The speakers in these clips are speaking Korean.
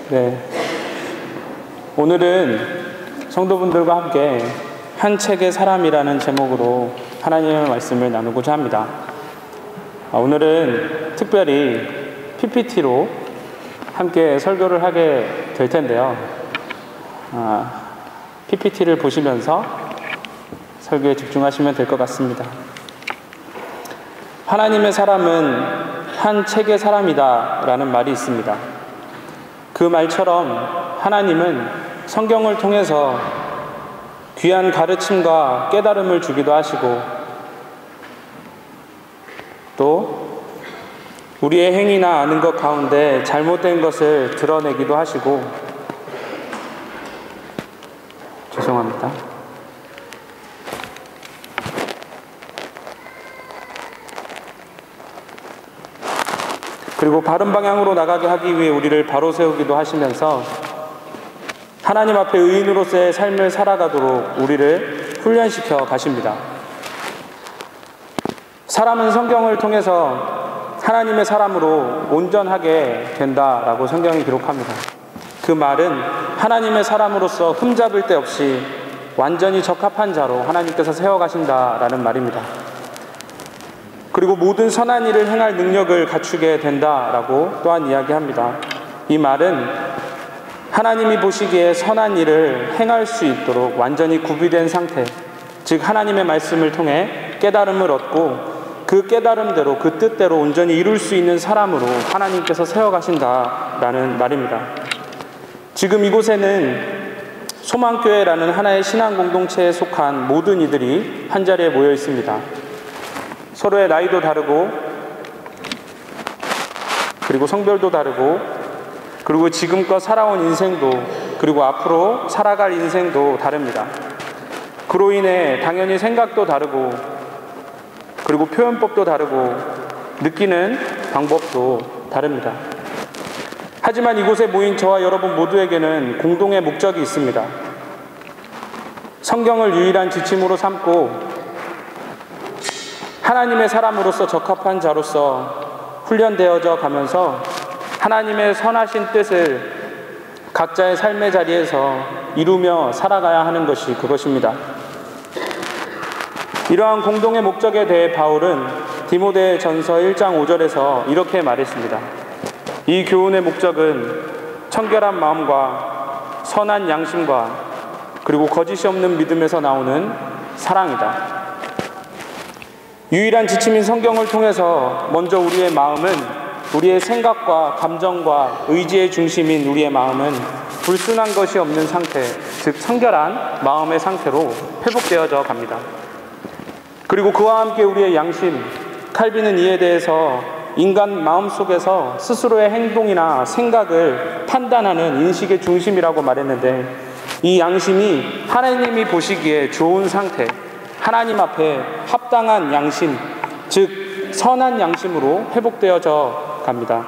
네, 오늘은 성도분들과 함께 한 책의 사람이라는 제목으로 하나님의 말씀을 나누고자 합니다. 오늘은 특별히 PPT로 함께 설교를 하게 될 텐데요. PPT를 보시면서 설교에 집중하시면 될 것 같습니다. 하나님의 사람은 한 책의 사람이다 라는 말이 있습니다. 그 말처럼 하나님은 성경을 통해서 귀한 가르침과 깨달음을 주기도 하시고, 또 우리의 행위나 아는 것 가운데 잘못된 것을 드러내기도 하시고, 죄송합니다. 그리고 바른 방향으로 나가게 하기 위해 우리를 바로 세우기도 하시면서 하나님 앞에 의인으로서의 삶을 살아가도록 우리를 훈련시켜 가십니다. 사람은 성경을 통해서 하나님의 사람으로 온전하게 된다라고 성경이 기록합니다. 그 말은 하나님의 사람으로서 흠잡을 데 없이 완전히 적합한 자로 하나님께서 세워가신다라는 말입니다. 그리고 모든 선한 일을 행할 능력을 갖추게 된다라고 또한 이야기합니다. 이 말은 하나님이 보시기에 선한 일을 행할 수 있도록 완전히 구비된 상태, 즉 하나님의 말씀을 통해 깨달음을 얻고 그 깨달음대로 그 뜻대로 온전히 이룰 수 있는 사람으로 하나님께서 세워가신다라는 말입니다. 지금 이곳에는 소망교회라는 하나의 신앙 공동체에 속한 모든 이들이 한자리에 모여 있습니다. 서로의 나이도 다르고, 그리고 성별도 다르고, 그리고 지금껏 살아온 인생도, 그리고 앞으로 살아갈 인생도 다릅니다. 그로 인해 당연히 생각도 다르고, 그리고 표현법도 다르고, 느끼는 방법도 다릅니다. 하지만 이곳에 모인 저와 여러분 모두에게는 공동의 목적이 있습니다. 성경을 유일한 지침으로 삼고 하나님의 사람으로서 적합한 자로서 훈련되어져 가면서 하나님의 선하신 뜻을 각자의 삶의 자리에서 이루며 살아가야 하는 것이 그것입니다. 이러한 공동의 목적에 대해 바울은 디모데전서 1장 5절에서 이렇게 말했습니다. 이 교훈의 목적은 청결한 마음과 선한 양심과 그리고 거짓이 없는 믿음에서 나오는 사랑이다. 유일한 지침인 성경을 통해서 먼저 우리의 마음은, 우리의 생각과 감정과 의지의 중심인 우리의 마음은 불순한 것이 없는 상태, 즉 청결한 마음의 상태로 회복되어져 갑니다. 그리고 그와 함께 우리의 양심, 칼빈은 이에 대해서 인간 마음속에서 스스로의 행동이나 생각을 판단하는 인식의 중심이라고 말했는데, 이 양심이 하나님이 보시기에 좋은 상태, 하나님 앞에 합당한 양심, 즉 선한 양심으로 회복되어져 갑니다.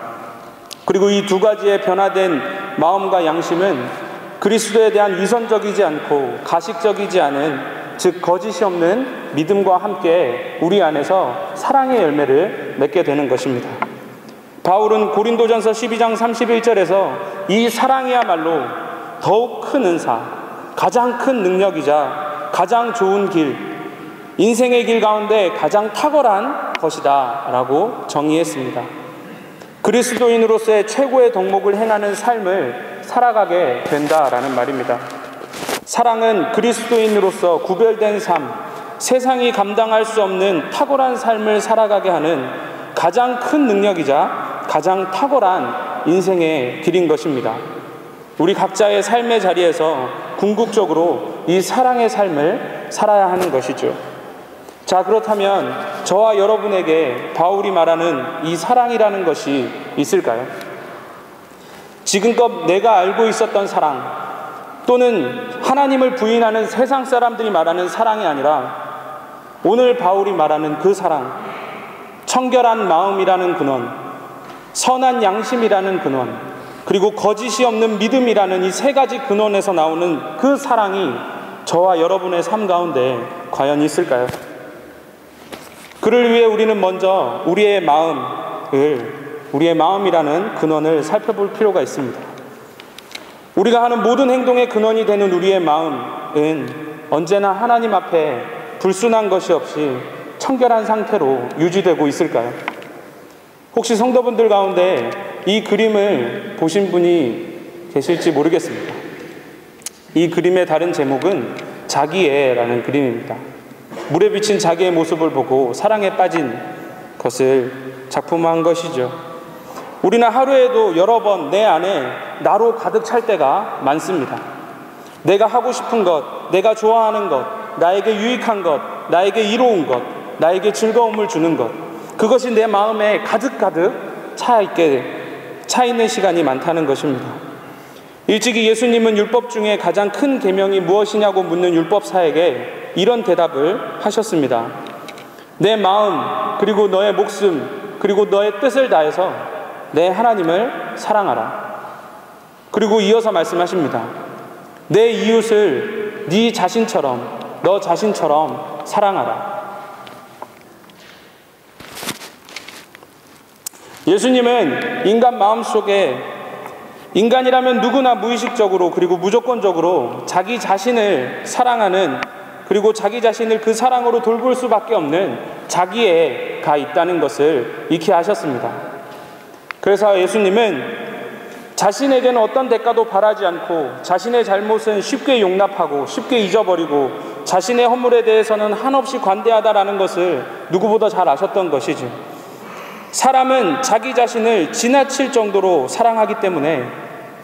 그리고 이 두 가지의 변화된 마음과 양심은 그리스도에 대한 위선적이지 않고 가식적이지 않은, 즉 거짓이 없는 믿음과 함께 우리 안에서 사랑의 열매를 맺게 되는 것입니다. 바울은 고린도전서 12장 31절에서 이 사랑이야말로 더욱 큰 은사, 가장 큰 능력이자 가장 좋은 길, 인생의 길 가운데 가장 탁월한 것이다 라고 정의했습니다. 그리스도인으로서의 최고의 덕목을 행하는 삶을 살아가게 된다라는 말입니다. 사랑은 그리스도인으로서 구별된 삶, 세상이 감당할 수 없는 탁월한 삶을 살아가게 하는 가장 큰 능력이자 가장 탁월한 인생의 길인 것입니다. 우리 각자의 삶의 자리에서 궁극적으로 이 사랑의 삶을 살아야 하는 것이죠. 자, 그렇다면 저와 여러분에게 바울이 말하는 이 사랑이라는 것이 있을까요? 지금껏 내가 알고 있었던 사랑, 또는 하나님을 부인하는 세상 사람들이 말하는 사랑이 아니라 오늘 바울이 말하는 그 사랑, 청결한 마음이라는 근원, 선한 양심이라는 근원, 그리고 거짓이 없는 믿음이라는 이 세 가지 근원에서 나오는 그 사랑이 저와 여러분의 삶 가운데 과연 있을까요? 그를 위해 우리는 먼저 우리의 마음이라는 근원을 살펴볼 필요가 있습니다. 우리가 하는 모든 행동의 근원이 되는 우리의 마음은 언제나 하나님 앞에 불순한 것이 없이 청결한 상태로 유지되고 있을까요? 혹시 성도분들 가운데 이 그림을 보신 분이 계실지 모르겠습니다. 이 그림의 다른 제목은 자기애라는 그림입니다. 물에 비친 자기의 모습을 보고 사랑에 빠진 것을 작품화한 것이죠. 우리는 하루에도 여러 번 내 안에 나로 가득 찰 때가 많습니다. 내가 하고 싶은 것, 내가 좋아하는 것, 나에게 유익한 것, 나에게 이로운 것, 나에게 즐거움을 주는 것, 그것이 내 마음에 가득가득 차 있는 시간이 많다는 것입니다. 일찍이 예수님은 율법 중에 가장 큰 계명이 무엇이냐고 묻는 율법사에게 이런 대답을 하셨습니다. 내 마음, 그리고 너의 목숨, 그리고 너의 뜻을 다해서 내 하나님을 사랑하라. 그리고 이어서 말씀하십니다. 내 이웃을 네 자신처럼, 너 자신처럼 사랑하라. 예수님은 인간 마음속에 인간이라면 누구나 무의식적으로 그리고 무조건적으로 자기 자신을 사랑하는, 그리고 자기 자신을 그 사랑으로 돌볼 수밖에 없는 자기애가 있다는 것을 익히 하셨습니다. 그래서 예수님은 자신에게는 어떤 대가도 바라지 않고 자신의 잘못은 쉽게 용납하고 쉽게 잊어버리고 자신의 허물에 대해서는 한없이 관대하다라는 것을 누구보다 잘 아셨던 것이죠. 사람은 자기 자신을 지나칠 정도로 사랑하기 때문에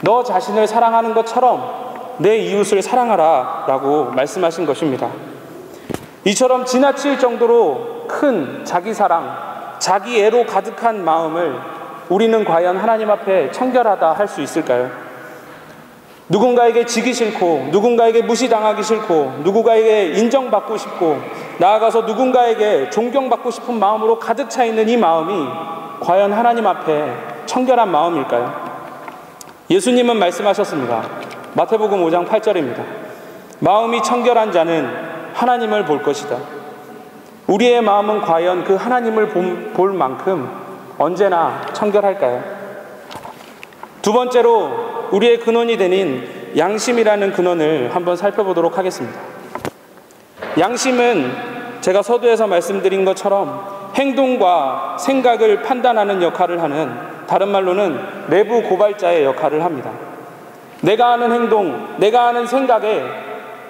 너 자신을 사랑하는 것처럼 내 이웃을 사랑하라 라고 말씀하신 것입니다. 이처럼 지나칠 정도로 큰 자기 사랑, 자기 애로 가득한 마음을 우리는 과연 하나님 앞에 청결하다 할 수 있을까요? 누군가에게 지기 싫고, 누군가에게 무시당하기 싫고, 누군가에게 인정받고 싶고, 나아가서 누군가에게 존경받고 싶은 마음으로 가득 차 있는 이 마음이 과연 하나님 앞에 청결한 마음일까요? 예수님은 말씀하셨습니다. 마태복음 5장 8절입니다. 마음이 청결한 자는 하나님을 볼 것이다. 우리의 마음은 과연 그 하나님을 볼 만큼 언제나 청결할까요? 두 번째로 우리의 근원이 되는 양심이라는 근원을 한번 살펴보도록 하겠습니다. 양심은 제가 서두에서 말씀드린 것처럼 행동과 생각을 판단하는 역할을 하는, 다른 말로는 내부 고발자의 역할을 합니다. 내가 하는 행동, 내가 하는 생각에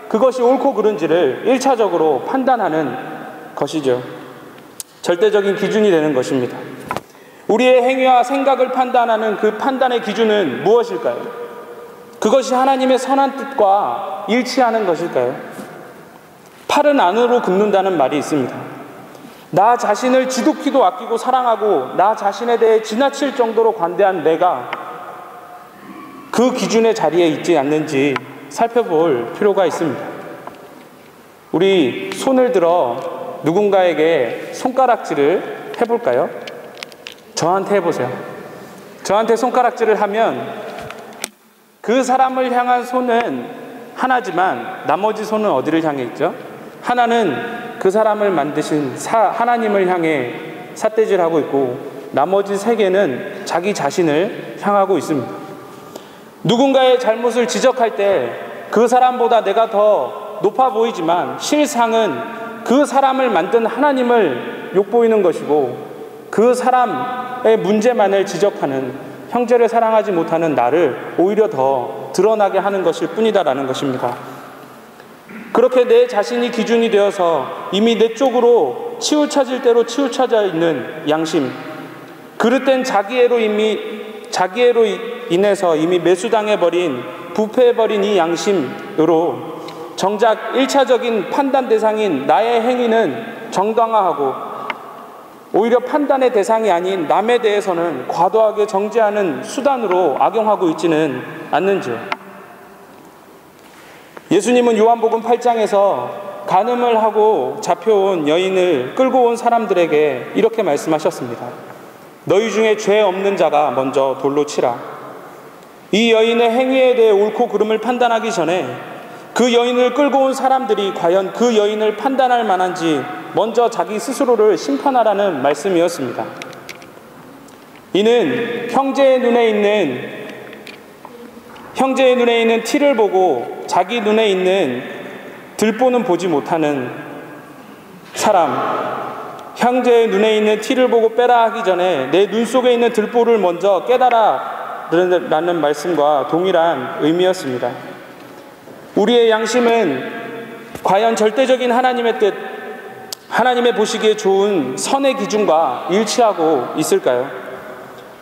그것이 옳고 그른지를 1차적으로 판단하는 것이죠. 절대적인 기준이 되는 것입니다. 우리의 행위와 생각을 판단하는 그 판단의 기준은 무엇일까요? 그것이 하나님의 선한 뜻과 일치하는 것일까요? 팔은 안으로 굽는다는 말이 있습니다. 나 자신을 지독히도 아끼고 사랑하고 나 자신에 대해 지나칠 정도로 관대한 내가 그 기준의 자리에 있지 않는지 살펴볼 필요가 있습니다. 우리 손을 들어 누군가에게 손가락질을 해볼까요? 저한테 해보세요. 저한테 손가락질을 하면 그 사람을 향한 손은 하나지만 나머지 손은 어디를 향해 있죠? 하나는 그 사람을 만드신 하나님을 향해 삿대질하고 있고 나머지 세 개는 자기 자신을 향하고 있습니다. 누군가의 잘못을 지적할 때 그 사람보다 내가 더 높아 보이지만 실상은 그 사람을 만든 하나님을 욕보이는 것이고 그 사람의 문제만을 지적하는, 형제를 사랑하지 못하는 나를 오히려 더 드러나게 하는 것일 뿐이다라는 것입니다. 그렇게 내 자신이 기준이 되어서 이미 내 쪽으로 치우쳐질 대로 치우쳐져 있는 양심, 그릇된 자기애로 인해서 이미 매수당해버린, 부패해버린 이 양심으로 정작 1차적인 판단 대상인 나의 행위는 정당화하고 오히려 판단의 대상이 아닌 남에 대해서는 과도하게 정죄하는 수단으로 악용하고 있지는 않는지요. 예수님은 요한복음 8장에서 간음을 하고 잡혀온 여인을 끌고 온 사람들에게 이렇게 말씀하셨습니다. 너희 중에 죄 없는 자가 먼저 돌로 치라. 이 여인의 행위에 대해 옳고 그름을 판단하기 전에 그 여인을 끌고 온 사람들이 과연 그 여인을 판단할 만한지 먼저 자기 스스로를 심판하라는 말씀이었습니다. 이는 형제의 눈에 있는 형제의 눈에 있는 티를 보고 자기 눈에 있는 들보는 보지 못하는 사람, 형제의 눈에 있는 티를 보고 빼라 하기 전에 내 눈 속에 있는 들보를 먼저 깨달아 라는 말씀과 동일한 의미였습니다. 우리의 양심은 과연 절대적인 하나님의 뜻, 하나님의 보시기에 좋은 선의 기준과 일치하고 있을까요?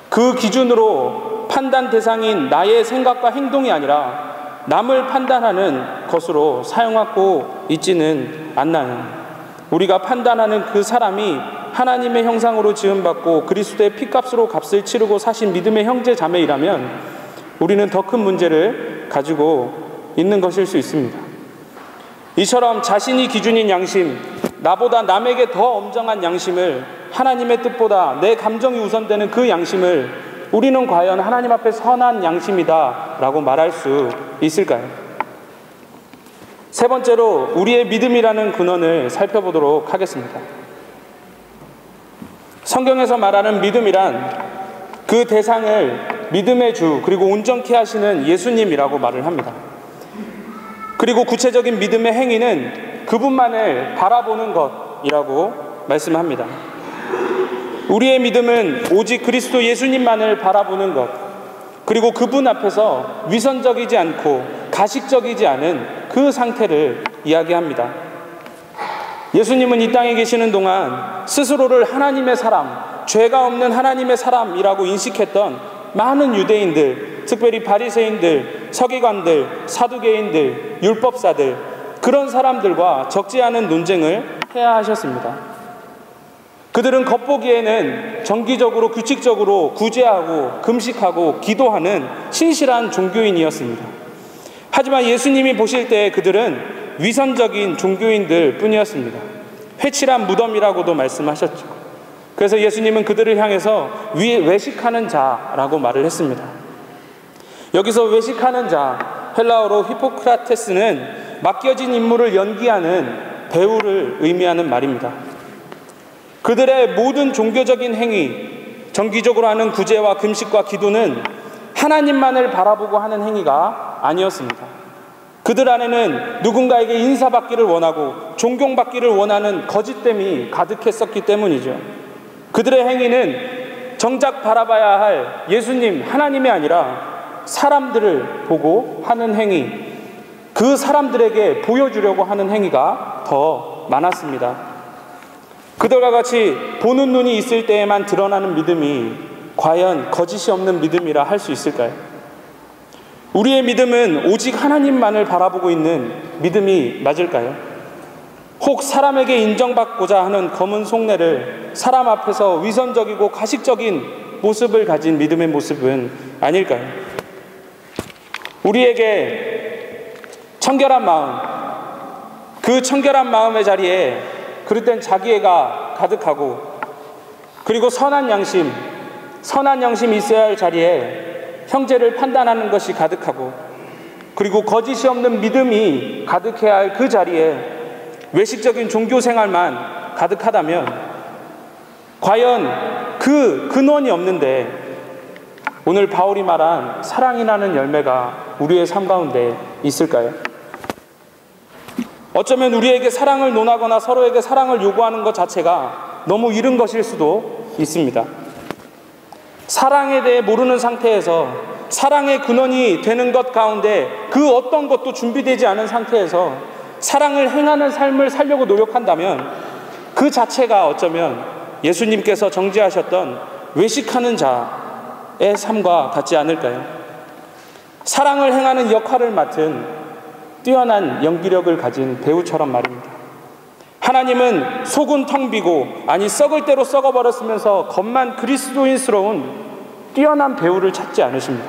그 기준으로 판단 대상인 나의 생각과 행동이 아니라 남을 판단하는 것으로 사용하고 있지는 않나요? 우리가 판단하는 그 사람이 하나님의 형상으로 지음받고 그리스도의 피값으로 값을 치르고 사신 믿음의 형제 자매이라면 우리는 더 큰 문제를 가지고 있는 것일 수 있습니다. 이처럼 자신이 기준인 양심, 나보다 남에게 더 엄정한 양심을, 하나님의 뜻보다 내 감정이 우선되는 그 양심을 우리는 과연 하나님 앞에 선한 양심이다 라고 말할 수 있을까요? 세 번째로 우리의 믿음이라는 근원을 살펴보도록 하겠습니다. 성경에서 말하는 믿음이란 그 대상을 믿음의 주 그리고 온전케 하시는 예수님이라고 말을 합니다. 그리고 구체적인 믿음의 행위는 그분만을 바라보는 것이라고 말씀합니다. 우리의 믿음은 오직 그리스도 예수님만을 바라보는 것, 그리고 그분 앞에서 위선적이지 않고 가식적이지 않은 그 상태를 이야기합니다. 예수님은 이 땅에 계시는 동안 스스로를 하나님의 사람, 죄가 없는 하나님의 사람이라고 인식했던 많은 유대인들, 특별히 바리새인들, 서기관들, 사두개인들, 율법사들, 그런 사람들과 적지 않은 논쟁을 해야 하셨습니다. 그들은 겉보기에는 정기적으로 규칙적으로 구제하고 금식하고 기도하는 신실한 종교인이었습니다. 하지만 예수님이 보실 때 그들은 위선적인 종교인들 뿐이었습니다. 회칠한 무덤이라고도 말씀하셨죠. 그래서 예수님은 그들을 향해서 외식하는 자라고 말을 했습니다. 여기서 외식하는 자, 헬라어로 히포크라테스는 맡겨진 임무를 연기하는 배우를 의미하는 말입니다. 그들의 모든 종교적인 행위, 정기적으로 하는 구제와 금식과 기도는 하나님만을 바라보고 하는 행위가 아니었습니다. 그들 안에는 누군가에게 인사받기를 원하고 존경받기를 원하는 거짓됨이 가득했었기 때문이죠. 그들의 행위는 정작 바라봐야 할 예수님, 하나님이 아니라 사람들을 보고 하는 행위, 그 사람들에게 보여주려고 하는 행위가 더 많았습니다. 그들과 같이 보는 눈이 있을 때에만 드러나는 믿음이 과연 거짓이 없는 믿음이라 할 수 있을까요? 우리의 믿음은 오직 하나님만을 바라보고 있는 믿음이 맞을까요? 혹 사람에게 인정받고자 하는 검은 속내를 사람 앞에서 위선적이고 가식적인 모습을 가진 믿음의 모습은 아닐까요? 우리에게 청결한 마음, 그 청결한 마음의 자리에 그럴 땐 자기애가 가득하고, 그리고 선한 양심이 있어야 할 자리에 형제를 판단하는 것이 가득하고, 그리고 거짓이 없는 믿음이 가득해야 할 그 자리에 외식적인 종교 생활만 가득하다면 과연 그 근원이 없는데 오늘 바울이 말한 사랑이라는 열매가 우리의 삶 가운데 있을까요? 어쩌면 우리에게 사랑을 논하거나 서로에게 사랑을 요구하는 것 자체가 너무 이른 것일 수도 있습니다. 사랑에 대해 모르는 상태에서, 사랑의 근원이 되는 것 가운데 그 어떤 것도 준비되지 않은 상태에서 사랑을 행하는 삶을 살려고 노력한다면 그 자체가 어쩌면 예수님께서 정죄하셨던 외식하는 자의 삶과 같지 않을까요? 사랑을 행하는 역할을 맡은 뛰어난 연기력을 가진 배우처럼 말입니다. 하나님은 속은 텅 비고, 아니 썩을 대로 썩어버렸으면서 겉만 그리스도인스러운 뛰어난 배우를 찾지 않으십니다.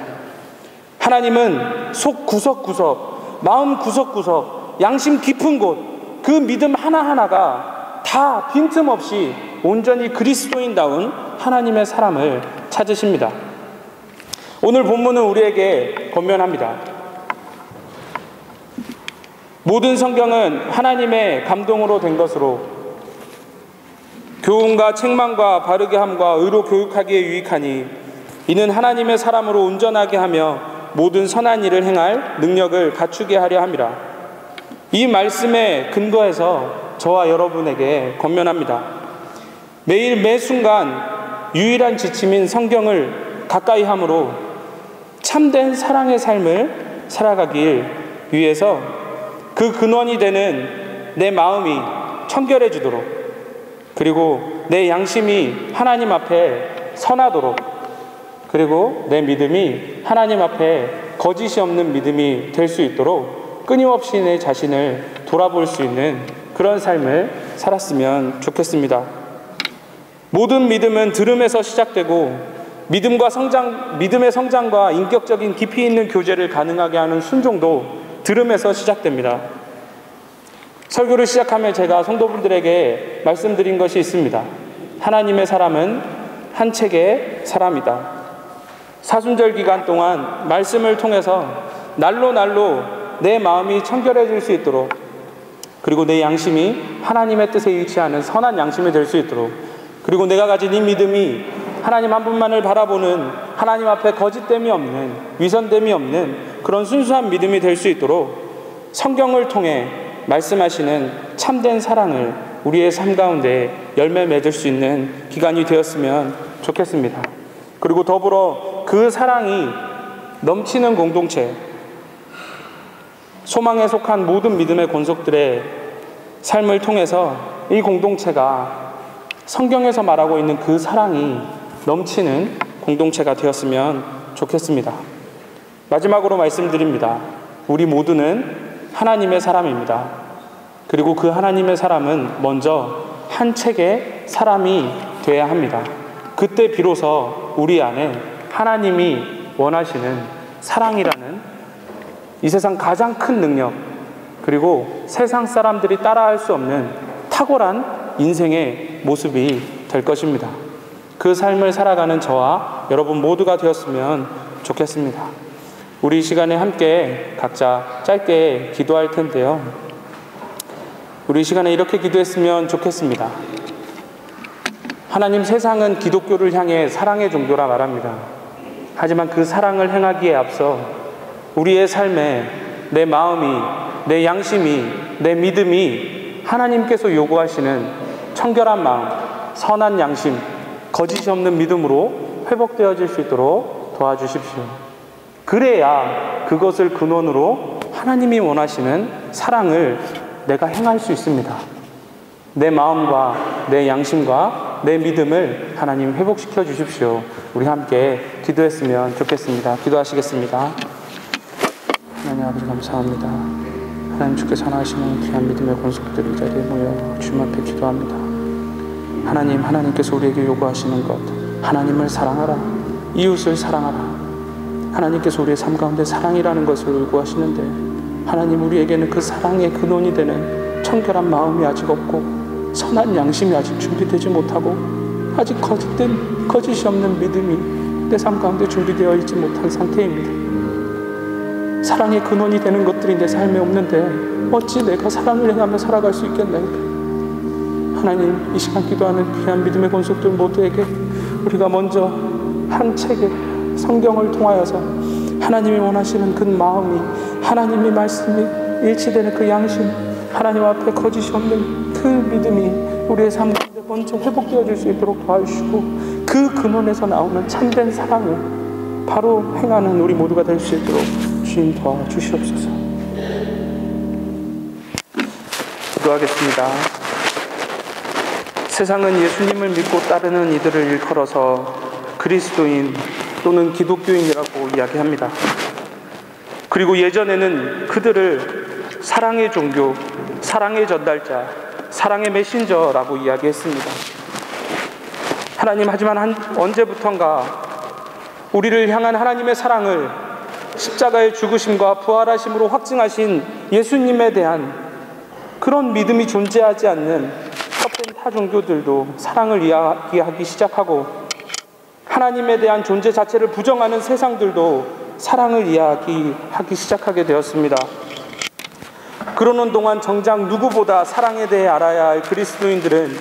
하나님은 속 구석구석, 마음 구석구석, 양심 깊은 곳, 그 믿음 하나하나가 다 빈틈없이 온전히 그리스도인다운 하나님의 사람을 찾으십니다. 오늘 본문은 우리에게 권면합니다. 모든 성경은 하나님의 감동으로 된 것으로 교훈과 책망과 바르게 함과 의로 교육하기에 유익하니 이는 하나님의 사람으로 온전하게 하며 모든 선한 일을 행할 능력을 갖추게 하려 함이라. 이 말씀에 근거해서 저와 여러분에게 권면합니다. 매일 매 순간 유일한 지침인 성경을 가까이 함으로 참된 사랑의 삶을 살아가길 위해서 그 근원이 되는 내 마음이 청결해지도록, 그리고 내 양심이 하나님 앞에 선하도록, 그리고 내 믿음이 하나님 앞에 거짓이 없는 믿음이 될 수 있도록 끊임없이 내 자신을 돌아볼 수 있는 그런 삶을 살았으면 좋겠습니다. 모든 믿음은 들음에서 시작되고 믿음의 성장과 인격적인 깊이 있는 교제를 가능하게 하는 순종도 들음에서 시작됩니다. 설교를 시작하며 제가 성도분들에게 말씀드린 것이 있습니다. 하나님의 사람은 한 책의 사람이다. 사순절 기간 동안 말씀을 통해서 날로 내 마음이 청결해질 수 있도록, 그리고 내 양심이 하나님의 뜻에 일치하는 선한 양심이 될 수 있도록, 그리고 내가 가진 이 믿음이 하나님 한 분만을 바라보는, 하나님 앞에 거짓됨이 없는, 위선됨이 없는 그런 순수한 믿음이 될 수 있도록 성경을 통해 말씀하시는 참된 사랑을 우리의 삶 가운데 열매 맺을 수 있는 기간이 되었으면 좋겠습니다. 그리고 더불어 그 사랑이 넘치는 공동체, 소망에 속한 모든 믿음의 권속들의 삶을 통해서 이 공동체가 성경에서 말하고 있는 그 사랑이 넘치는 공동체가 되었으면 좋겠습니다. 마지막으로 말씀드립니다. 우리 모두는 하나님의 사람입니다. 그리고 그 하나님의 사람은 먼저 한 책의 사람이 되어야 합니다. 그때 비로소 우리 안에 하나님이 원하시는 사랑이라는 이 세상 가장 큰 능력, 그리고 세상 사람들이 따라할 수 없는 탁월한 인생의 모습이 될 것입니다. 그 삶을 살아가는 저와 여러분 모두가 되었으면 좋겠습니다. 우리 이 시간에 함께 각자 짧게 기도할 텐데요. 우리 이 시간에 이렇게 기도했으면 좋겠습니다. 하나님, 세상은 기독교를 향해 사랑의 종교라 말합니다. 하지만 그 사랑을 행하기에 앞서 우리의 삶에 내 마음이, 내 양심이, 내 믿음이 하나님께서 요구하시는 청결한 마음, 선한 양심, 거짓이 없는 믿음으로 회복되어질 수 있도록 도와주십시오. 그래야 그것을 근원으로 하나님이 원하시는 사랑을 내가 행할 수 있습니다. 내 마음과 내 양심과 내 믿음을 하나님 회복시켜 주십시오. 우리 함께 기도했으면 좋겠습니다. 기도하시겠습니다. 하나님 아버지 감사합니다. 하나님, 주께서 하나시는 귀한 믿음의 권속들 이 자리에 모여 주님 앞에 기도합니다. 하나님, 하나님께서 우리에게 요구하시는 것, 하나님을 사랑하라, 이웃을 사랑하라. 하나님께서 우리의 삶 가운데 사랑이라는 것을 요구하시는데, 하나님, 우리에게는 그 사랑의 근원이 되는 청결한 마음이 아직 없고 선한 양심이 아직 준비되지 못하고 아직 거짓이 없는 믿음이 내 삶 가운데 준비되어 있지 못한 상태입니다. 사랑의 근원이 되는 것들이 내 삶에 없는데 어찌 내가 사랑을 행하며 살아갈 수 있겠나이까. 하나님, 이 시간 기도하는 귀한 믿음의 권속들 모두에게 우리가 먼저 한 책의 성경을 통하여서 하나님이 원하시는 그 마음이, 하나님의 말씀이 일치되는 그 양심, 하나님 앞에 거짓이 없는 그 믿음이 우리의 삶 가운데 먼저 회복되어질 수 있도록 도와주시고, 그 근원에서 나오는 참된 사랑을 바로 행하는 우리 모두가 될 수 있도록 주님 도와주시옵소서. 기도하겠습니다. 세상은 예수님을 믿고 따르는 이들을 일컬어서 그리스도인 또는 기독교인이라고 이야기합니다. 그리고 예전에는 그들을 사랑의 종교, 사랑의 전달자, 사랑의 메신저라고 이야기했습니다. 하나님, 하지만 언제부턴가 우리를 향한 하나님의 사랑을 십자가의 죽으심과 부활하심으로 확증하신 예수님에 대한 그런 믿음이 존재하지 않는 헛된 타 종교들도 사랑을 이야기하기 시작하고, 하나님에 대한 존재 자체를 부정하는 세상들도 사랑을 이야기하기 시작하게 되었습니다. 그러는 동안 정작 누구보다 사랑에 대해 알아야 할 그리스도인들은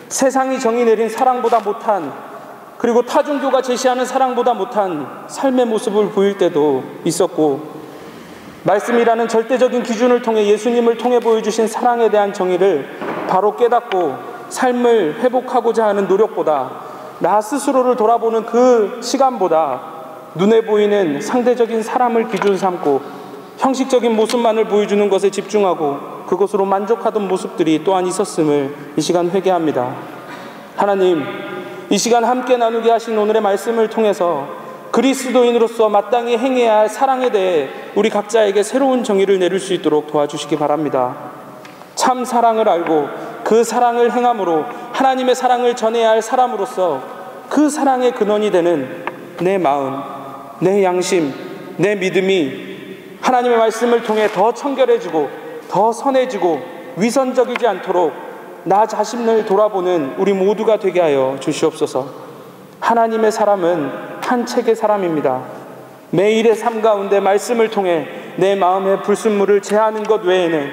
세상이 정의 내린 사랑보다 못한 그리고 타종교가 제시하는 사랑보다 못한 삶의 모습을 보일 때도 있었고, 말씀이라는 절대적인 기준을 통해 예수님을 통해 보여주신 사랑에 대한 정의를 바로 깨닫고 삶을 회복하고자 하는 노력보다, 나 스스로를 돌아보는 그 시간보다 눈에 보이는 상대적인 사람을 기준 삼고 형식적인 모습만을 보여주는 것에 집중하고 그것으로 만족하던 모습들이 또한 있었음을 이 시간 회개합니다. 하나님, 이 시간 함께 나누게 하신 오늘의 말씀을 통해서 그리스도인으로서 마땅히 행해야 할 사랑에 대해 우리 각자에게 새로운 정의를 내릴 수 있도록 도와주시기 바랍니다. 참 사랑을 알고 그 사랑을 행함으로 하나님의 사랑을 전해야 할 사람으로서 그 사랑의 근원이 되는 내 마음, 내 양심, 내 믿음이 하나님의 말씀을 통해 더 청결해지고 더 선해지고 위선적이지 않도록 나 자신을 돌아보는 우리 모두가 되게 하여 주시옵소서. 하나님의 사람은 한 책의 사람입니다. 매일의 삶 가운데 말씀을 통해 내 마음의 불순물을 제하는 것 외에는,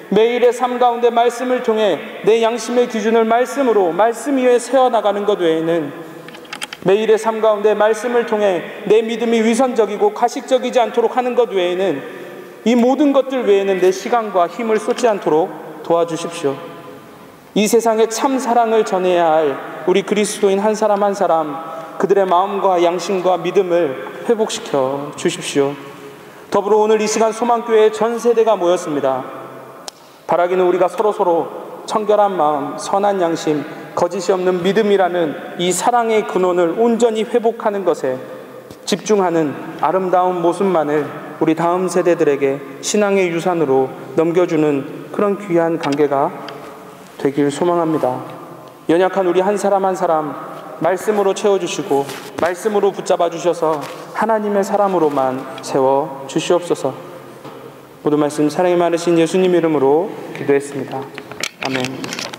매일의 삶 가운데 말씀을 통해 내 양심의 기준을 말씀으로 말씀 위에 세워나가는 것 외에는, 매일의 삶 가운데 말씀을 통해 내 믿음이 위선적이고 가식적이지 않도록 하는 것 외에는, 이 모든 것들 외에는 내 시간과 힘을 쏟지 않도록 도와주십시오. 이 세상에 참 사랑을 전해야 할 우리 그리스도인 한 사람 한 사람, 그들의 마음과 양심과 믿음을 회복시켜 주십시오. 더불어 오늘 이 시간 소망교회 전 세대가 모였습니다. 바라기는 우리가 서로서로 청결한 마음, 선한 양심, 거짓이 없는 믿음이라는 이 사랑의 근원을 온전히 회복하는 것에 집중하는 아름다운 모습만을 우리 다음 세대들에게 신앙의 유산으로 넘겨주는 그런 귀한 관계가 되길 소망합니다. 연약한 우리 한 사람 한 사람 말씀으로 채워주시고 말씀으로 붙잡아 주셔서 하나님의 사람으로만 세워 주시옵소서. 모든 말씀 사랑이 많으신 예수님 이름으로 기도했습니다. 아멘.